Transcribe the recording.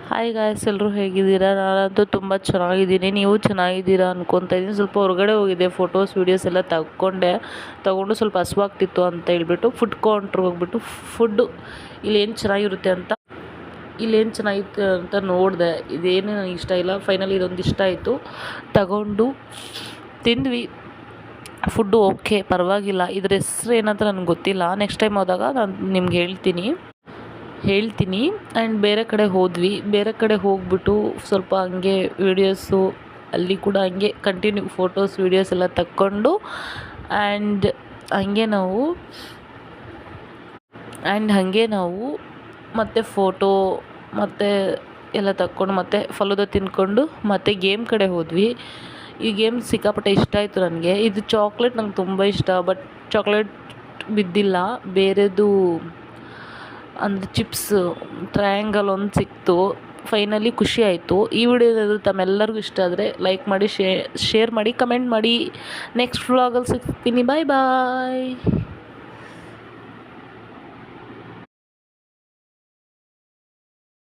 Hi guys, ಎಲ್ಲರೂ ಹೇಗಿದ್ದೀರಾ? ನಾನಂತೂ ತುಂಬ ಚೆನ್ನಾಗಿದ್ದೀನಿ. ನೀವು ಚೆನ್ನಾಗಿದ್ದೀರಾ ಅನ್ಕೊತಾ ಇದ್ದೀನಿ. ಸ್ವಲ್ಪ ಹೊರಗಡೆ ಹೋಗಿದ್ದೆ, ಫೋಟೋಸ್ ವೀಡಿಯೋಸ್ ಎಲ್ಲ ತಗೊಂಡು ಸ್ವಲ್ಪ ಹಸುವಾಗ್ತಿತ್ತು ಅಂತ ಹೇಳ್ಬಿಟ್ಟು ಫುಡ್ ಕೌಂಟ್ರಿಗೆ ಹೋಗ್ಬಿಟ್ಟು ಫುಡ್ಡು ಇಲ್ಲೇನು ಚೆನ್ನಾಗಿತ್ತು ಅಂತ ನೋಡಿದೆ. ಇದೇನು ನನಗೆ ಇಷ್ಟ ಇಲ್ಲ. ಫೈನಲಿ ಇದೊಂದು ಇಷ್ಟ ಆಯಿತು, ತಗೊಂಡು ತಿಂದ್ವಿ. ಫುಡ್ಡು ಓಕೆ, ಪರವಾಗಿಲ್ಲ. ಇದ್ರ ಹೆಸ್ರು ಏನಂತ ನನಗೆ ಗೊತ್ತಿಲ್ಲ. ನೆಕ್ಸ್ಟ್ ಟೈಮ್ ಹೋದಾಗ ನಾನು ನಿಮ್ಗೆ ಹೇಳ್ತೀನಿ. ಆ್ಯಂಡ್ ಬೇರೆ ಕಡೆ ಹೋದ್ವಿ. ಬೇರೆ ಕಡೆ ಹೋಗ್ಬಿಟ್ಟು ಸ್ವಲ್ಪ ಹಂಗೆ ವೀಡಿಯೋಸು ಅಲ್ಲಿ ಕೂಡ ಹಂಗೆ ಕಂಟಿನ್ಯೂ ಫೋಟೋಸ್ ವೀಡಿಯೋಸ್ ಎಲ್ಲ ತಕ್ಕೊಂಡು ಹಾಗೆ ನಾವು ಮತ್ತೆ ಫೋಟೋ ಮತ್ತು ಎಲ್ಲ ತಕ್ಕೊಂಡು ಮತ್ತೆ ಫಲೂದ ತಿಂದ್ಕೊಂಡು ಮತ್ತೆ ಗೇಮ್ ಕಡೆ ಹೋದ್ವಿ. ಈ ಗೇಮ್ ಸಿಕ್ಕಾಪಟ್ಟೆ ಇಷ್ಟ ಆಯಿತು ನನಗೆ. ಇದು ಚಾಕ್ಲೇಟ್ ನಂಗೆ ತುಂಬ ಇಷ್ಟ, ಬಟ್ ಚಾಕ್ಲೇಟ್ ಬಿದ್ದಿಲ್ಲ. ಬೇರೆದು ಅಂದರೆ ಚಿಪ್ಸ್ ಟ್ರಯಾಂಗಲ್ ಒಂದು ಸಿಕ್ತು. ಫೈನಲಿ ಖುಷಿ ಆಯಿತು. ಈ ವಿಡಿಯೋ ತಮ್ಮೆಲ್ಲರಿಗೂ ಇಷ್ಟ ಆದರೆ ಲೈಕ್ ಮಾಡಿ, ಶೇರ್ ಮಾಡಿ, ಕಮೆಂಟ್ ಮಾಡಿ. ನೆಕ್ಸ್ಟ್ ವ್ಲಾಗಲ್ಲಿ ಸಿಗ್ತೀನಿ. ಬಾಯ್ ಬಾಯ್.